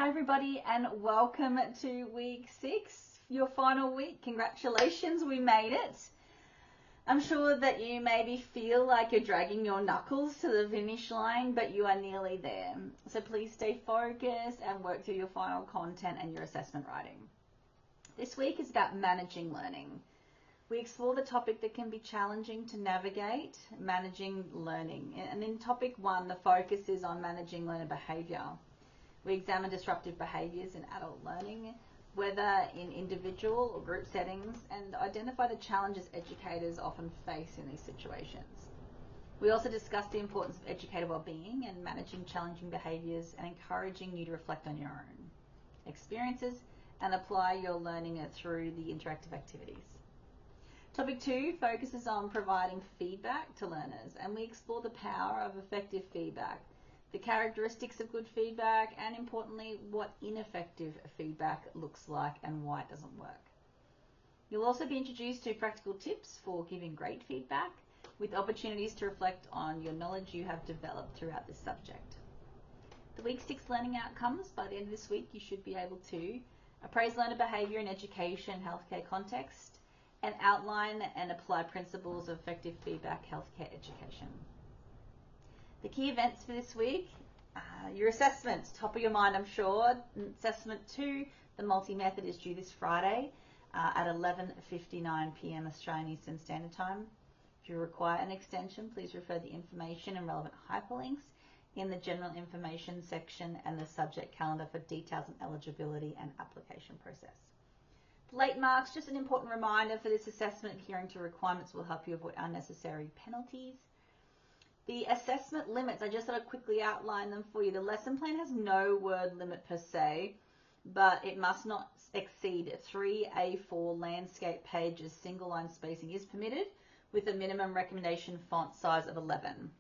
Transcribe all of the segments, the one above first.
Hi everybody and welcome to week 6, your final week. Congratulations, we made it. I'm sure that you maybe feel like you're dragging your knuckles to the finish line, but you are nearly there. So please stay focused and work through your final content and your assessment writing. This week is about managing learning. We explore the topic that can be challenging to navigate, managing learning. And in topic 1, the focus is on managing learner behaviour. We examine disruptive behaviours in adult learning, whether in individual or group settings, and identify the challenges educators often face in these situations. We also discuss the importance of educator wellbeing and managing challenging behaviours and encouraging you to reflect on your own experiences and apply your learning through the interactive activities. Topic 2 focuses on providing feedback to learners, and we explore the power of effective feedback, the characteristics of good feedback, and importantly, what ineffective feedback looks like and why it doesn't work. You'll also be introduced to practical tips for giving great feedback, with opportunities to reflect on your knowledge you have developed throughout this subject. The week 6 learning outcomes, by the end of this week, you should be able to appraise learner behaviour in education and healthcare context, and outline and apply principles of effective feedback healthcare education. The key events for this week, your assessment, top of your mind I'm sure. Assessment 2, the multi-method, is due this Friday at 11:59 p.m. Australian Eastern Standard Time. If you require an extension, please refer the information and relevant hyperlinks in the general information section and the subject calendar for details on eligibility and application process. The late marks, just an important reminder for this assessment, adhering to requirements will help you avoid unnecessary penalties. The assessment limits, I just thought I'd quickly outline them for you. The lesson plan has no word limit per se, but it must not exceed 3 A4 landscape pages. Single line spacing is permitted with a minimum recommendation font size of 11.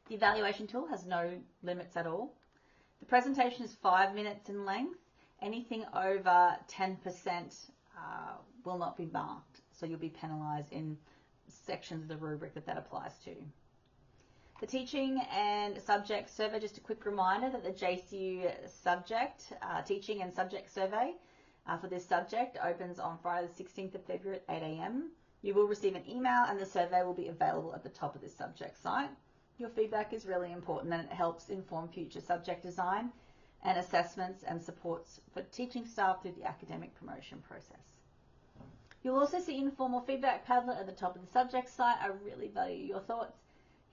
The evaluation tool has no limits at all. The presentation is 5 minutes in length. Anything over 10% will not be marked, so you'll be penalised in sections of the rubric that applies to. The teaching and subject survey, just a quick reminder that the JCU subject, teaching and subject survey for this subject opens on Friday the 16th of February at 8 a.m. You will receive an email and the survey will be available at the top of this subject site. Your feedback is really important and it helps inform future subject design and assessments and supports for teaching staff through the academic promotion process. You'll also see informal feedback Padlet at the top of the subject site. I really value your thoughts.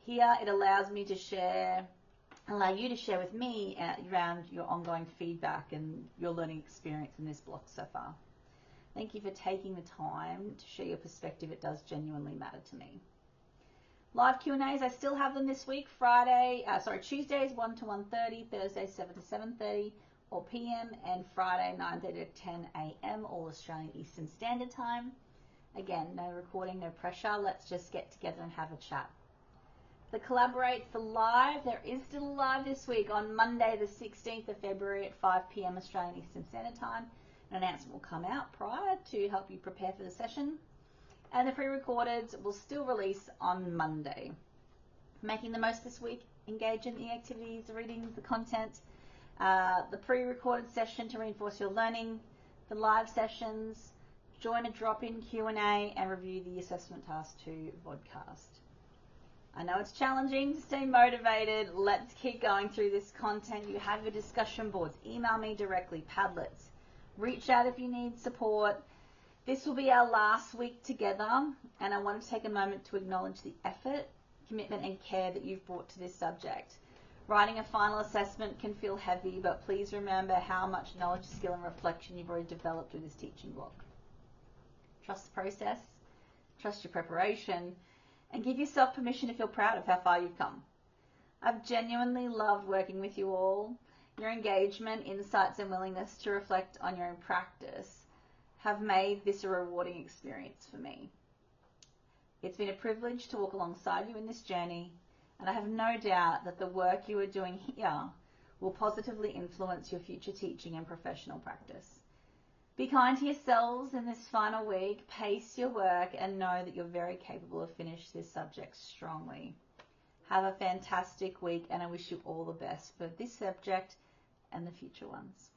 Here it allows you to share with me around your ongoing feedback and your learning experience in this block so far. Thank you for taking the time to share your perspective. It does genuinely matter to me. Live Q&As, I still have them this week. Tuesdays 1 to 1:30, Thursdays 7 to 7:30 or PM, and Friday 9:30 to 10 a.m. all Australian Eastern Standard Time. Again, no recording, no pressure. Let's just get together and have a chat. The Collaborate for Live, there is still a live this week on Monday the 16th of February at 5 p.m. Australian Eastern Standard Time. An announcement will come out prior to help you prepare for the session. And the pre-recorded will still release on Monday. Making the most this week, engage in the activities, the readings, the content, the pre-recorded session to reinforce your learning, the live sessions, join a drop-in Q&A, and review the assessment task 2 vodcast. I know it's challenging to stay motivated. Let's keep going through this content. You have your discussion boards. Email me directly, Padlets. Reach out if you need support. This will be our last week together, and I want to take a moment to acknowledge the effort, commitment, and care that you've brought to this subject. Writing a final assessment can feel heavy, but please remember how much knowledge, skill, and reflection you've already developed through this teaching block. Trust the process, trust your preparation, and give yourself permission to feel proud of how far you've come. I've genuinely loved working with you all. Your engagement, insights, and willingness to reflect on your own practice have made this a rewarding experience for me. It's been a privilege to walk alongside you in this journey, and I have no doubt that the work you are doing here will positively influence your future teaching and professional practice. Be kind to yourselves in this final week, pace your work, and know that you're very capable of finishing this subject strongly. Have a fantastic week, and I wish you all the best for this subject and the future ones.